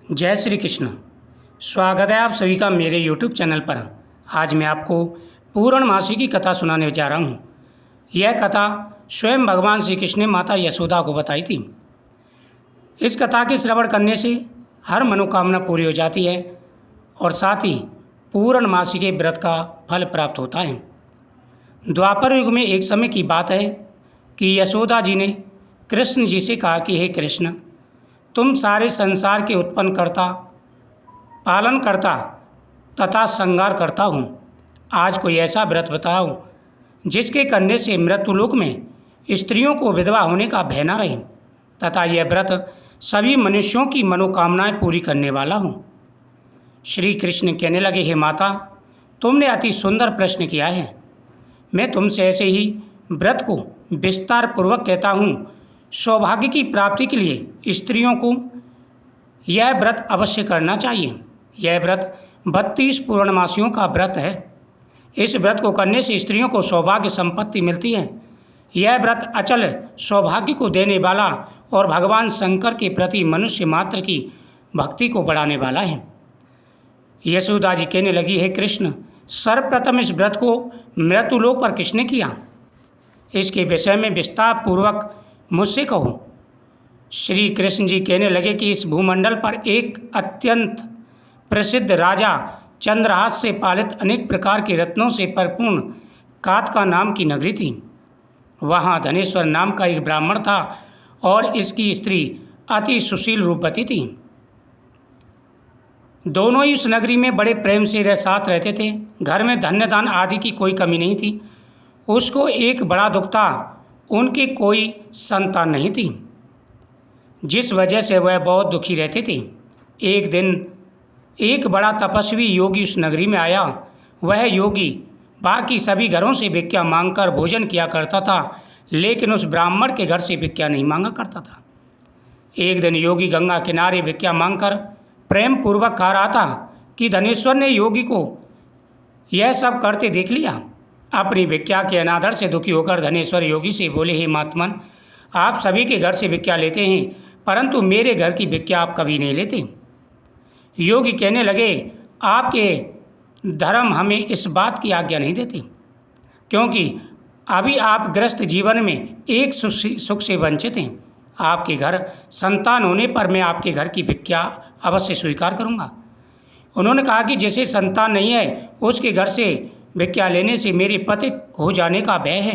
जय श्री कृष्ण। स्वागत है आप सभी का मेरे YouTube चैनल पर। आज मैं आपको पूर्णमासी की कथा सुनाने जा रहा हूँ। यह कथा स्वयं भगवान श्री कृष्ण ने माता यशोदा को बताई थी। इस कथा के श्रवण करने से हर मनोकामना पूरी हो जाती है और साथ ही पूर्णमासी के व्रत का फल प्राप्त होता है। द्वापर युग में एक समय की बात है कि यशोदा जी ने कृष्ण जी से कहा कि हे कृष्ण, तुम सारे संसार के उत्पन्नकर्ता, पालनकर्ता तथा संहार करता हूँ। आज कोई ऐसा व्रत बताओ जिसके करने से मृत्युलोक में स्त्रियों को विधवा होने का भय न रहे तथा यह व्रत सभी मनुष्यों की मनोकामनाएं पूरी करने वाला हो। श्री कृष्ण कहने लगे, हे माता, तुमने अति सुंदर प्रश्न किया है। मैं तुमसे ऐसे ही व्रत को विस्तार पूर्वक कहता हूँ। सौभाग्य की प्राप्ति के लिए स्त्रियों को यह व्रत अवश्य करना चाहिए। यह व्रत 32 पूर्णमासियों का व्रत है। इस व्रत को करने से स्त्रियों को सौभाग्य संपत्ति मिलती है। यह व्रत अचल सौभाग्य को देने वाला और भगवान शंकर के प्रति मनुष्य मात्र की भक्ति को बढ़ाने वाला है। यशोदा जी कहने लगी, हे कृष्ण, सर्वप्रथम इस व्रत को मृत्युलोक पर किसने किया? इसके विषय में विस्तार पूर्वक मुझसे कहो। श्री कृष्ण जी कहने लगे कि इस भूमंडल पर एक अत्यंत प्रसिद्ध राजा चंद्रहास से पालित अनेक प्रकार के रत्नों से परिपूर्ण कात्का नाम की नगरी थी। वहाँ धनेश्वर नाम का एक ब्राह्मण था और इसकी स्त्री अति सुशील रूपवती थी। दोनों ही उस नगरी में बड़े प्रेम से साथ रहते थे। घर में धन्य दान आदि की कोई कमी नहीं थी। उसको एक बड़ा दुख था, उनकी कोई संतान नहीं थी, जिस वजह से वह बहुत दुखी रहते थे। एक दिन एक बड़ा तपस्वी योगी उस नगरी में आया। वह योगी बाकी सभी घरों से भिक्षा मांगकर भोजन किया करता था, लेकिन उस ब्राह्मण के घर से भिक्षा नहीं मांगा करता था। एक दिन योगी गंगा किनारे भिक्षा मांगकर प्रेम पूर्वक खा रहा था कि धनेश्वर ने योगी को यह सब करते देख लिया। अपनी भिक्षा के अनादर से दुखी होकर धनेश्वर योगी से बोले, हे महात्मन, आप सभी के घर से भिक्षा लेते हैं, परंतु मेरे घर की भिक्षा आप कभी नहीं लेते। योगी कहने लगे, आपके धर्म हमें इस बात की आज्ञा नहीं देते, क्योंकि अभी आप गृहस्थ जीवन में एक सुख से वंचित हैं। आपके घर संतान होने पर मैं आपके घर की भिक्षा अवश्य स्वीकार करूँगा। उन्होंने कहा कि जैसे संतान नहीं है, उसके घर से भिक्षा लेने से मेरे पति हो जाने का भय है।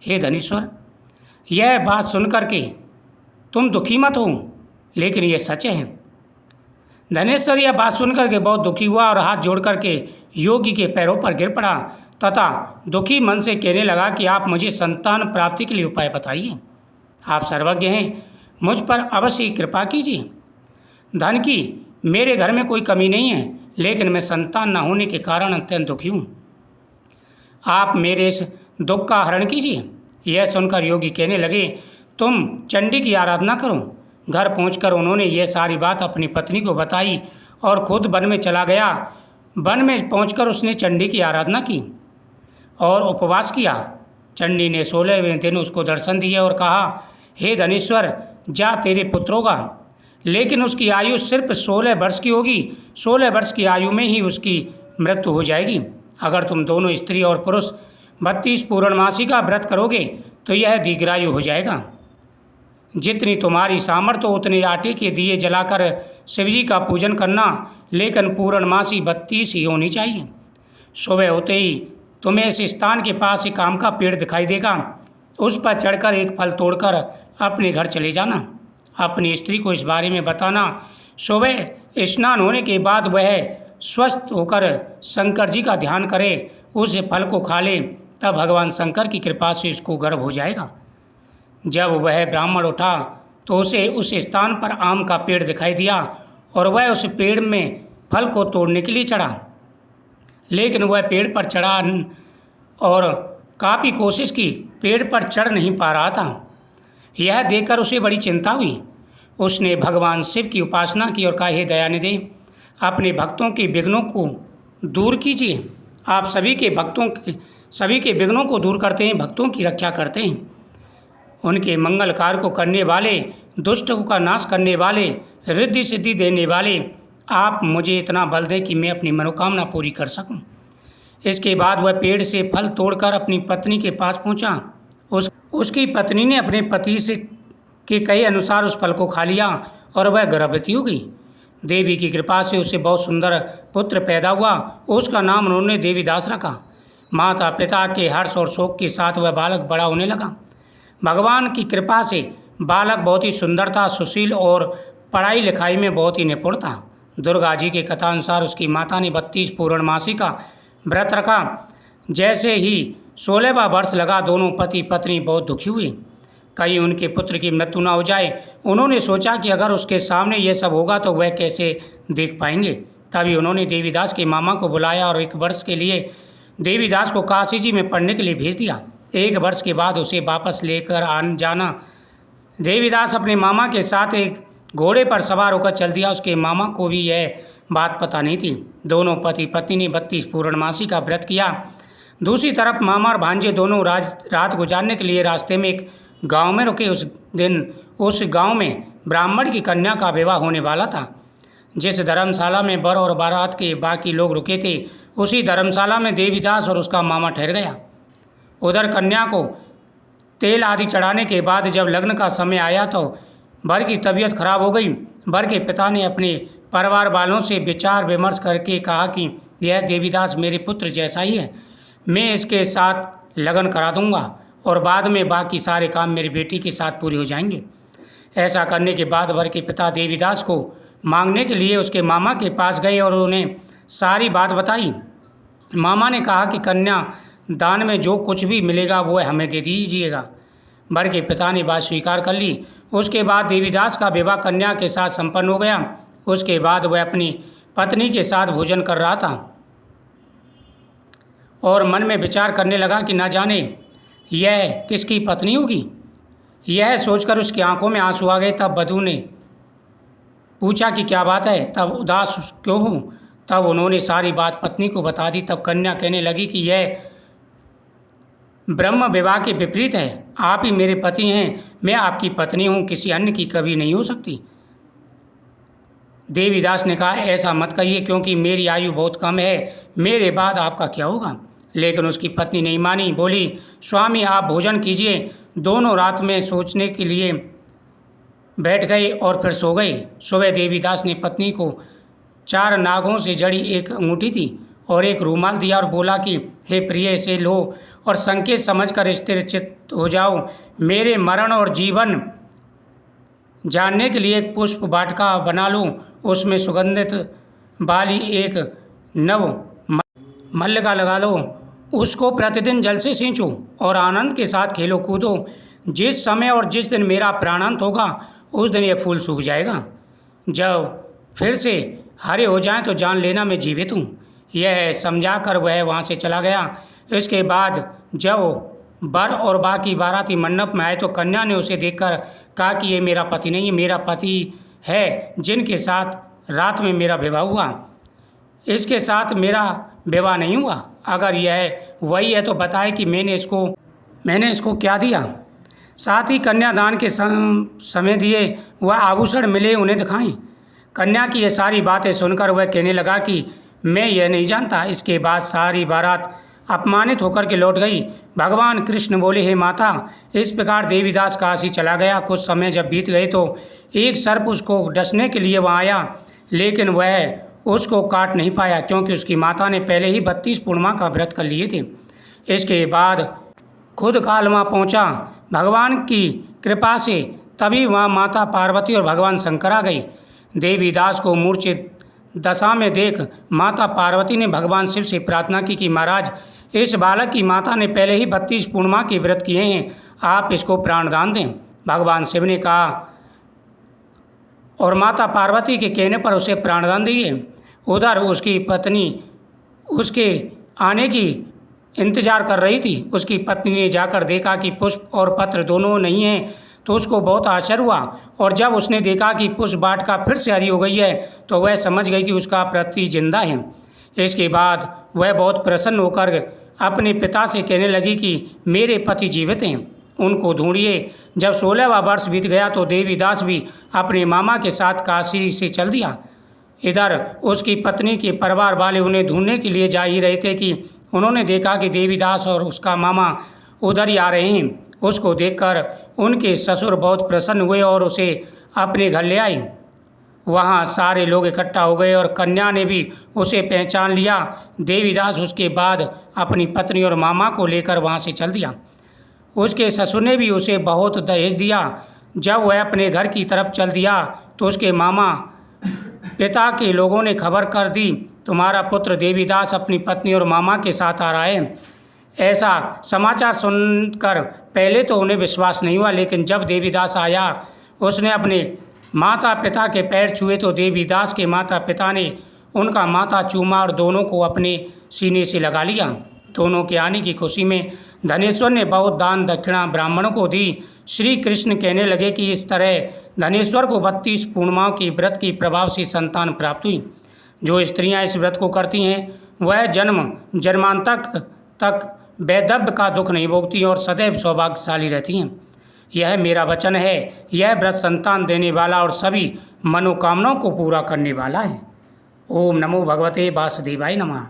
हे धनेश्वर, यह बात सुनकर के तुम दुखी मत हो, लेकिन यह सच है। धनेश्वर यह बात सुनकर के बहुत दुखी हुआ और हाथ जोड़ करके योगी के पैरों पर गिर पड़ा तथा दुखी मन से कहने लगा कि आप मुझे संतान प्राप्ति के लिए उपाय बताइए। आप सर्वज्ञ हैं, मुझ पर अवश्य कृपा कीजिए। धन की मेरे घर में कोई कमी नहीं है, लेकिन मैं संतान न होने के कारण अत्यंत दुखी हूँ। आप मेरे इस दुख का हरण कीजिए। यह सुनकर योगी कहने लगे, तुम चंडी की आराधना करो। घर पहुंचकर उन्होंने यह सारी बात अपनी पत्नी को बताई और खुद वन में चला गया। वन में पहुंचकर उसने चंडी की आराधना की और उपवास किया। चंडी ने 16वें दिन उसको दर्शन दिए और कहा, हे धनेश्वर, जा तेरे पुत्र होगा, लेकिन उसकी आयु सिर्फ 16 वर्ष की होगी। 16 वर्ष की आयु में ही उसकी मृत्यु हो जाएगी। अगर तुम दोनों स्त्री और पुरुष 32 पूर्णमासी का व्रत करोगे तो यह दीर्घायु हो जाएगा। जितनी तुम्हारी सामर्थ्य हो उतने आटे के दिए जलाकर शिवजी का पूजन करना, लेकिन पूर्णमासी 32 ही होनी चाहिए। सुबह होते ही तुम्हें इस स्थान के पास एक आम का पेड़ दिखाई देगा। उस पर चढ़कर एक फल तोड़कर अपने घर चले जाना। अपनी स्त्री को इस बारे में बताना। सुबह स्नान होने के बाद वह स्वस्थ होकर शंकर जी का ध्यान करे, उस फल को खा ले, तब भगवान शंकर की कृपा से उसको गर्भ हो जाएगा। जब वह ब्राह्मण उठा तो उसे उस स्थान पर आम का पेड़ दिखाई दिया और वह उस पेड़ में फल को तोड़ने के लिए चढ़ा, लेकिन वह पेड़ पर चढ़ा और काफ़ी कोशिश की, पेड़ पर चढ़ नहीं पा रहा था। यह देखकर उसे बड़ी चिंता हुई। उसने भगवान शिव की उपासना की और कहा, हे दयानिधि, अपने भक्तों के विघ्नों को दूर कीजिए। आप सभी के विघ्नों को दूर करते हैं, भक्तों की रक्षा करते हैं। उनके मंगल कार्य को करने वाले, दुष्टों का नाश करने वाले, रिद्धि सिद्धि देने वाले, आप मुझे इतना बल दें कि मैं अपनी मनोकामना पूरी कर सकूं। इसके बाद वह पेड़ से फल तोड़कर अपनी पत्नी के पास पहुंचा। उसकी पत्नी ने अपने पति से के कहे अनुसार उस फल को खा लिया और वह गर्भवती हो गई। देवी की कृपा से उसे बहुत सुंदर पुत्र पैदा हुआ। उसका नाम उन्होंने देवीदास रखा। माता पिता के हर्ष और शोक के साथ वह बालक बड़ा होने लगा। भगवान की कृपा से बालक बहुत ही सुंदर था, सुशील और पढ़ाई लिखाई में बहुत ही निपुण था। दुर्गा जी के कथा अनुसार उसकी माता ने 32 पूर्णमासी का व्रत रखा। जैसे ही 16वां वर्ष लगा, दोनों पति पत्नी बहुत दुखी हुए। कहीं उनके पुत्र की मृत्यु न हो जाए। उन्होंने सोचा कि अगर उसके सामने ये सब होगा तो वह कैसे देख पाएंगे। तभी उन्होंने देवीदास के मामा को बुलाया और 1 वर्ष के लिए देवीदास को काशी जी में पढ़ने के लिए भेज दिया। 1 वर्ष के बाद उसे वापस लेकर जाना। देवीदास अपने मामा के साथ एक घोड़े पर सवार होकर चल दिया। उसके मामा को भी यह बात पता नहीं थी। दोनों पति पत्नी ने 32 पूर्णमासी का व्रत किया। दूसरी तरफ मामा और भांजे दोनों रात गुजारने के लिए रास्ते में एक गांव में रुके। उस दिन उस गांव में ब्राह्मण की कन्या का विवाह होने वाला था। जिस धर्मशाला में वर और बारात के बाकी लोग रुके थे, उसी धर्मशाला में देवीदास और उसका मामा ठहर गया। उधर कन्या को तेल आदि चढ़ाने के बाद जब लग्न का समय आया तो वर की तबीयत खराब हो गई। वर के पिता ने अपने परिवार वालों से विचार विमर्श करके कहा कि यह देवीदास मेरे पुत्र जैसा ही है, मैं इसके साथ लगन करा दूंगा और बाद में बाकी सारे काम मेरी बेटी के साथ पूरे हो जाएंगे। ऐसा करने के बाद वर के पिता देवीदास को मांगने के लिए उसके मामा के पास गए और उन्हें सारी बात बताई। मामा ने कहा कि कन्या दान में जो कुछ भी मिलेगा वो हमें दे दीजिएगा। वर के पिता ने बात स्वीकार कर ली। उसके बाद देवीदास का विवाह कन्या के साथ संपन्न हो गया। उसके बाद वह अपनी पत्नी के साथ भोजन कर रहा था और मन में विचार करने लगा कि न जाने यह किसकी पत्नी होगी। यह सोचकर उसकी आंखों में आंसू आ गए। तब वधू ने पूछा कि क्या बात है, तब उदास क्यों हूँ। तब उन्होंने सारी बात पत्नी को बता दी। तब कन्या कहने लगी कि यह ब्रह्म विवाह के विपरीत है। आप ही मेरे पति हैं, मैं आपकी पत्नी हूँ, किसी अन्य की कभी नहीं हो सकती। देवीदास ने कहा, ऐसा मत कहिए, क्योंकि मेरी आयु बहुत कम है, मेरे बाद आपका क्या होगा। लेकिन उसकी पत्नी नहीं मानी, बोली, स्वामी आप भोजन कीजिए। दोनों रात में सोचने के लिए बैठ गए और फिर सो गए। सुबह देवीदास ने पत्नी को 4 नागों से जड़ी एक अंगूठी दी और एक रूमाल दिया और बोला कि हे प्रिय, इसे लो और संकेत समझकर स्थिर चित्त हो जाओ। मेरे मरण और जीवन जानने के लिए एक पुष्प वाटिका बना लो। उसमें सुगंधित वाली एक नव मल्लिका लगा लो। उसको प्रतिदिन जल से सींचो और आनंद के साथ खेलो कूदो। जिस समय और जिस दिन मेरा प्राणांत होगा उस दिन यह फूल सूख जाएगा। जब फिर से हरे हो जाएं तो जान लेना मैं जीवित हूँ। यह समझाकर वह वहाँ से चला गया। इसके बाद जब वर और बाकी बाराती मंडप में आए तो कन्या ने उसे देखकर कहा कि ये मेरा पति नहीं है, मेरा पति है जिनके साथ रात में मेरा विवाह हुआ, इसके साथ मेरा विवाह नहीं हुआ। अगर यह वही है तो बताए कि मैंने इसको क्या दिया। साथ ही कन्यादान के समय दिए वह आभूषण मिले उन्हें दिखाएं। कन्या की ये सारी बातें सुनकर वह कहने लगा कि मैं यह नहीं जानता। इसके बाद सारी बारात अपमानित होकर के लौट गई। भगवान कृष्ण बोले, हे माता, इस प्रकार देवीदास काशी चला गया। कुछ समय जब बीत गए तो एक सर्प उसको डसने के लिए वहाँ आया, लेकिन वह उसको काट नहीं पाया, क्योंकि उसकी माता ने पहले ही 32 पूर्णिमा का व्रत कर लिए थे। इसके बाद खुद काल वहाँ पहुँचा। भगवान की कृपा से तभी वहाँ माता पार्वती और भगवान शंकर आ गए। देवीदास को मूर्छित दशा में देख माता पार्वती ने भगवान शिव से प्रार्थना की कि महाराज, इस बालक की माता ने पहले ही 32 पूर्णिमा के व्रत किए हैं, आप इसको प्राणदान दें। भगवान शिव ने कहा और माता पार्वती के कहने पर उसे प्राणदान दिए। उधर उसकी पत्नी उसके आने की इंतजार कर रही थी। उसकी पत्नी ने जाकर देखा कि पुष्प और पत्र दोनों नहीं हैं, तो उसको बहुत आश्चर्य हुआ। और जब उसने देखा कि पुष्प वाटिका फिर से हरी हो गई है तो वह समझ गई कि उसका पति जिंदा है। इसके बाद वह बहुत प्रसन्न होकर अपने पिता से कहने लगी कि मेरे पति जीवित हैं। उनको ढूंढिए। जब 16वां वर्ष बीत गया तो देवीदास भी अपने मामा के साथ काशी से चल दिया। इधर उसकी पत्नी के परिवार वाले उन्हें ढूंढने के लिए जा ही रहे थे कि उन्होंने देखा कि देवीदास और उसका मामा उधर ही आ रहे हैं। उसको देखकर उनके ससुर बहुत प्रसन्न हुए और उसे अपने घर ले आए। वहाँ सारे लोग इकट्ठा हो गए और कन्या ने भी उसे पहचान लिया। देवीदास उसके बाद अपनी पत्नी और मामा को लेकर वहाँ से चल दिया। उसके ससुर ने भी उसे बहुत दहेज दिया। जब वह अपने घर की तरफ चल दिया तो उसके मामा पिता के लोगों ने खबर कर दी, तुम्हारा पुत्र देवीदास अपनी पत्नी और मामा के साथ आ रहा है। ऐसा समाचार सुनकर पहले तो उन्हें विश्वास नहीं हुआ, लेकिन जब देवीदास आया उसने अपने माता पिता के पैर छुए तो देवीदास के माता पिता ने उनका माथा चूमा और दोनों को अपने सीने से लगा लिया। दोनों के आने की खुशी में धनेश्वर ने बहुत दान दक्षिणा ब्राह्मणों को दी। श्री कृष्ण कहने लगे कि इस तरह धनेश्वर को 32 पूर्णिमाओं की व्रत की प्रभाव से संतान प्राप्त हुई। जो स्त्रियां इस व्रत को करती हैं वह जन्म जन्मांतर तक वैधव्य का दुख नहीं भोगती और सदैव सौभाग्यशाली रहती हैं। यह मेरा वचन है। यह व्रत संतान देने वाला और सभी मनोकामनाओं को पूरा करने वाला है। ओम नमो भगवते वासुदेवाय नमः।